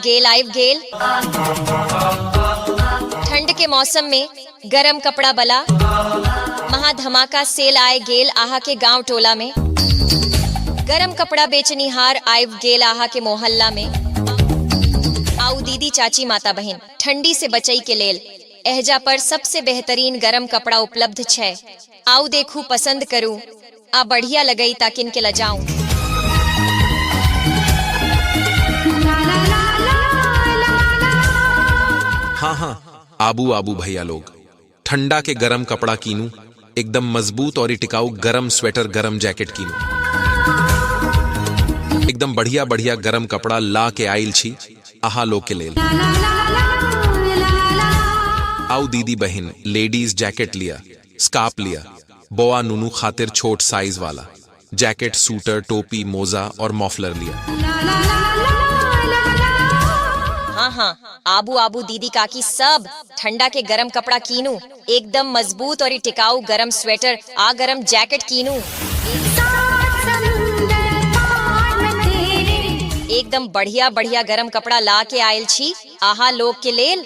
आइव गेल ठंड के मौसम में गरम कपड़ा बला महा धमाका सेल आए गेल आहा के गांव टोला में। गरम कपड़ा बेचनिहार आइव गेल आहा के मोहल्ला में। आउ दीदी चाची माता बहन ठंडी से बचई के लेल एहजा पर सबसे बेहतरीन गरम कपड़ा उपलब्ध छै। आउ देखू पसंद करू आ बढ़िया लगई ताकिन के लजाऊं। हाँ, आबू आबू भैया लोग, ठंडा के गरम कपड़ा कीनू, एकदम मजबूत और टिकाऊ गरम स्वेटर गरम जैकेट कीनू। एकदम बढ़िया बढ़िया गरम कपड़ा ला के आइल छी आहा लोग के लेल। आउ दीदी बहन लेडीज जैकेट लिया, स्कार्फ लिया, बोआ नूनू खातिर छोट साइज वाला जैकेट, सूटर, टोपी, मोजा और मॉफलर लिया। हाँ, आबू आबू दीदी काकी सब ठंडा के गरम कपड़ा कीनू, एकदम मजबूत और टिकाऊ गरम स्वेटर आ गरम जैकेट कीनू। एकदम बढ़िया बढ़िया गरम कपड़ा ला के आयल छी आहा लोग के लेल।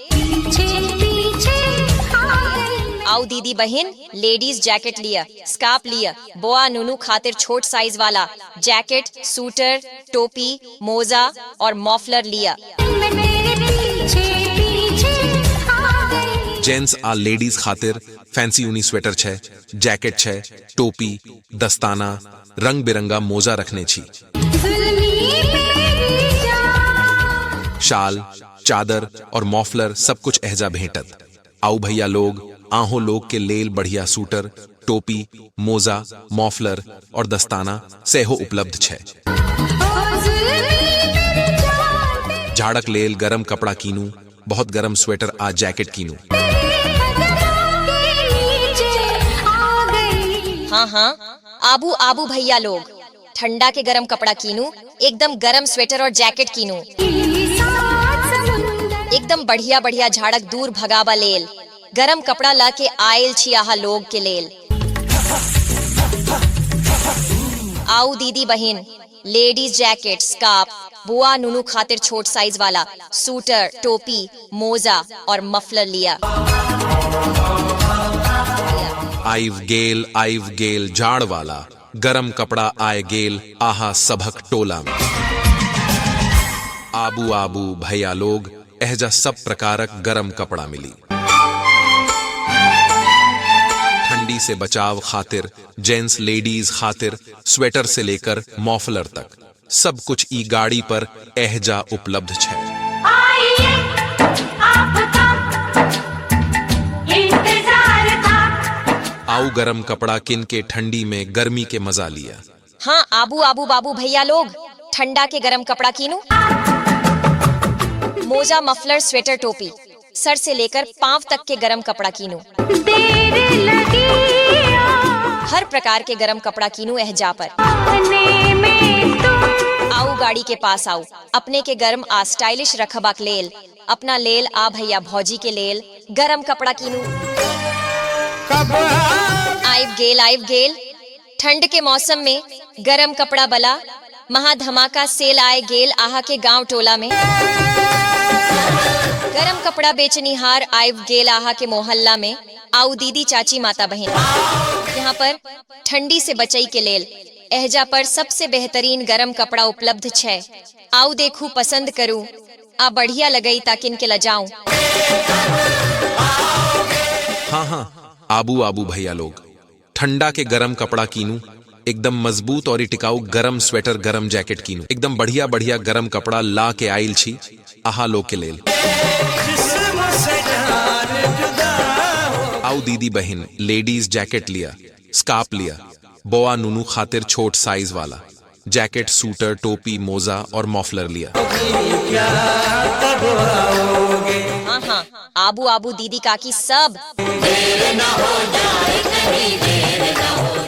आउ दीदी बहन लेडीज जैकेट लिया, स्कार्फ लिया, बोआ नूनू खातिर छोट साइज वाला जैकेट, सूटर, टोपी, मोजा और मॉफलर लिया। जेंट्स आ लेडीज खातिर फैंसी ऊनी स्वेटर छे, जैकेट छे, टोपी, दस्ताना, रंग बिरंगा मोजा रखने छी। शाल, चादर और मॉफलर सब कुछ एहजा भेंटत। आउ भैया लोग, आहो लोग के लेल बढ़िया सूटर, टोपी, मोजा, मॉफलर और दस्ताना सेहो उपलब्ध छे। झाड़क लेल गरम कपड़ा कीनू, बहुत गरम स्वेटर आ जैकेट कीनू। हाँ, आबू आबू भैया लोग, ठंडा के गरम कपड़ा कीनू, एकदम गरम स्वेटर और जैकेट कीनू। एकदम बढ़िया बढ़िया झाड़क दूर भगावा लेल गरम कपड़ा ला के आयल छी आहा लोग के लेल। आउ दीदी बहन लेडीज जैकेट, स्कार्फ, बुआ नूनू खातिर छोट साइज वाला सूटर, टोपी, मोजा और मफलर लिया। आइव गेल झाड़ वाला गरम कपड़ा आए गेल आहा सबक टोला में। आबू आबू भैया लोग, एहजा सब प्रकारक गरम कपड़ा मिली। ठंडी से बचाव खातिर जेंट्स लेडीज खातिर स्वेटर से लेकर मॉफलर तक सब कुछ ई गाड़ी पर एहजा उपलब्ध है। आउ गरम कपड़ा किन के ठंडी में गर्मी के मजा लिया। हाँ, आबू आबू बाबू भैया लोग, ठंडा के गरम कपड़ा कीनू, मोजा, मफलर, स्वेटर, टोपी, सर से लेकर पांव तक के गरम कपड़ा कीनू। हर प्रकार के गरम कपड़ा कीनू एहजा पर। आउ गाड़ी के पास आउ, अपने के गरम आ स्टाइलिश रखबाक लेल, अपना लेल आ भैया भौजी के लेल गरम कपड़ा कीनू। आइव गेल ठंड के मौसम में गरम कपड़ा बला महा धमाका सेल आए गेल आहा के गांव टोला में। गरम कपड़ा बेचनिहार आइव गेल आहा के मोहल्ला में। आउ दीदी चाची माता बहन यहाँ पर ठंडी से बचई के लेल एहजा पर सबसे बेहतरीन गरम कपड़ा उपलब्ध छै। आउ देखू पसंद करू आ बढ़िया लगई ताकिन के लजाऊं। हाँ, आबू आबू भैया लोग, ठंडा के गरम कपड़ा कीनू, एकदम मजबूत और टिकाऊ गरम स्वेटर गरम जैकेट कीनू। एकदम बढ़िया बढ़िया गरम कपड़ा ला के आइल छी आहा लोग के लेल। आउ दीदी बहन लेडीज जैकेट लिया, स्कार्फ लिया, बोआ नूनू खातिर छोट साइज वाला जैकेट, सूटर, टोपी, मोजा और मॉफलर लिया। हाँ, आबू आबू दीदी काकी सब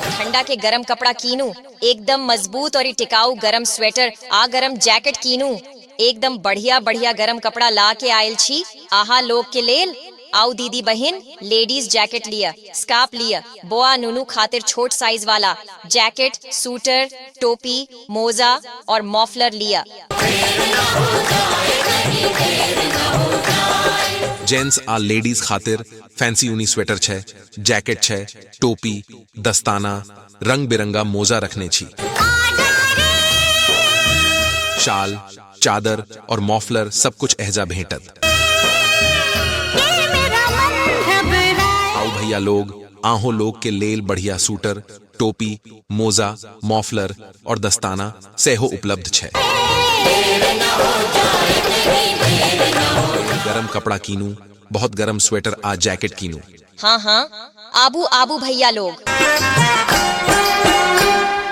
ठंडा के गरम कपड़ा कीनू, एकदम मजबूत और टिकाऊ गरम स्वेटर आ गरम जैकेट कीनू। एकदम बढ़िया बढ़िया गरम कपड़ा ला के आयल छी आहा लोग के लेल। आओ दीदी बहन लेडीज जैकेट लिया, स्कार्फ लिया, बोआ नूनू खातिर छोट साइज वाला जैकेट, सूटर, टोपी, मोजा और मॉफलर लिया। जेंट्स आ लेडीज खातिर फैंसी ऊनी स्वेटर छे, जैकेट छे, टोपी, दस्ताना, रंग बिरंगा मोजा रखने छी, शाल, चादर और मॉफलर सब कुछ एहजा भेंटत। आओ भैया लोग आहो लोग के लेल बढ़िया सूटर, टोपी, मोजा, मॉफलर और दस्ताना सेहो उपलब्ध छे। गरम कपड़ा कीनू, बहुत गरम स्वेटर आ जैकेट कीनू। हाँ हाँ आबू आबू भैया लोग,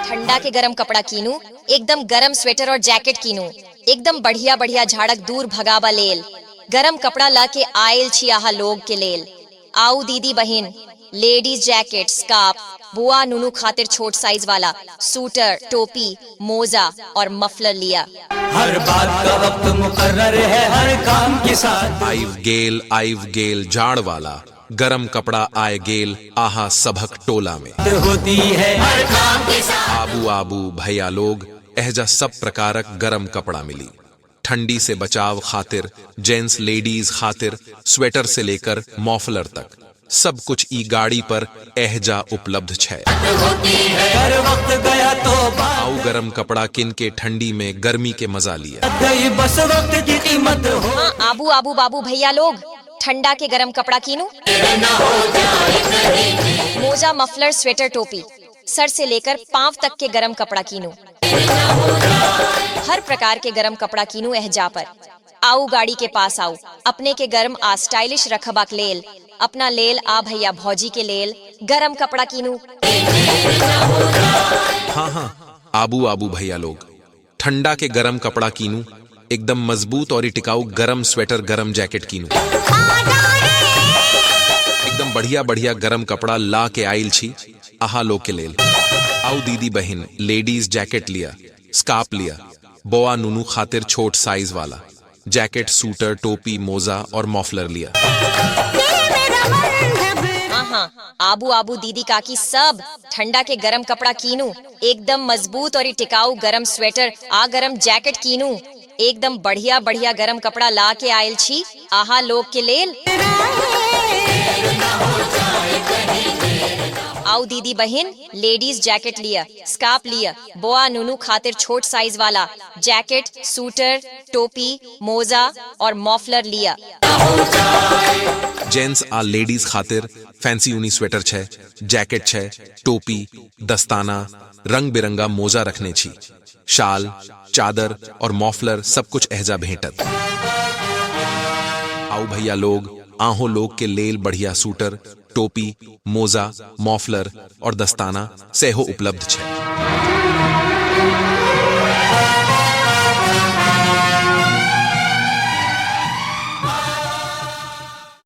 ठंडा के गरम कपड़ा कीनू, एकदम गरम स्वेटर और जैकेट कीनू, एकदम बढ़िया बढ़िया झाड़क दूर भगावा लेल गरम कपड़ा ला के आयल छी आहा लोग के लेल। आओ दीदी बहन लेडीज जैकेट, स्कार्फ, बुआ नूनू खातिर छोट साइज वाला सूटर, टोपी, मोजा और मफलर लिया। हर बात का वक्त मुकर्रर है, हर काम के साथ। आइव गेल झाड़ वाला गरम कपड़ा आए गेल आहा सबक टोला में होती है हर काम के साथ। आबू आबू भैया लोग एहजा सब प्रकारक गरम कपड़ा मिली। ठंडी से बचाव खातिर जेंट्स लेडीज खातिर स्वेटर से लेकर मॉफलर तक सब कुछ ई गाड़ी पर एहजा उपलब्ध छे। हर वक्त गया तो आओ गरम कपड़ा किन के ठंडी में गर्मी के मजा लिया। गई बस वक्त की कीमत हो। हाँ आबू आबू बाबू भैया लोग ठंडा के गरम कपड़ा कीनू, मोजा, मफलर, स्वेटर, टोपी, सर से लेकर पांव तक के गरम कपड़ा कीनू, हर प्रकार के गरम कपड़ा कीनू एहजा पर। आओ गाड़ी के पास आओ, अपने के गरम आ स्टाइलिश रखबाक लेल, अपना लेल आ भैया भौजी के लेल गरम कपड़ा कीनू। हाँ हाँ आबू आबू भैया लोग ठंडा के गरम कपड़ा कीनू, एकदम मजबूत और टिकाऊ गरम स्वेटर, गरम जैकेट कीनू, एकदम बढ़िया बढ़िया गरम कपड़ा ला के आइल छी आहा लोग के लेल। आओ दीदी बहन लेडीज जैकेट लिया, स्कार्फ लिया, बोआ नूनू खातिर छोट साइज वाला जैकेट, सूटर, टोपी, मोजा और मॉफलर लिया। हाँ आबू आबू दीदी काकी सब ठंडा के गरम कपड़ा कीनू, एकदम मजबूत और टिकाऊ गरम स्वेटर आ गरम जैकेट कीनू, एकदम बढ़िया बढ़िया गरम कपड़ा ला के आयल छी आहा लोग के लेल। आओ दीदी बहन लेडीज जैकेट लिया, स्कार्फ लिया, बोआ नूनू खातिर छोट साइज वाला जैकेट, सूटर, टोपी, मोजा और मॉफलर लिया। जेंट्स आ लेडीज खातिर फैंसी ऊनी स्वेटर छे, जैकेट छे, टोपी, दस्ताना, रंग बिरंगा मोजा रखने छी, शाल, चादर और मॉफलर सब कुछ एहजा भेंटत। आओ भैया लोग आहो लोग के लेल बढ़िया सूटर, टोपी, मोजा, मॉफलर और दस्ताना सेहो उपलब्ध छे।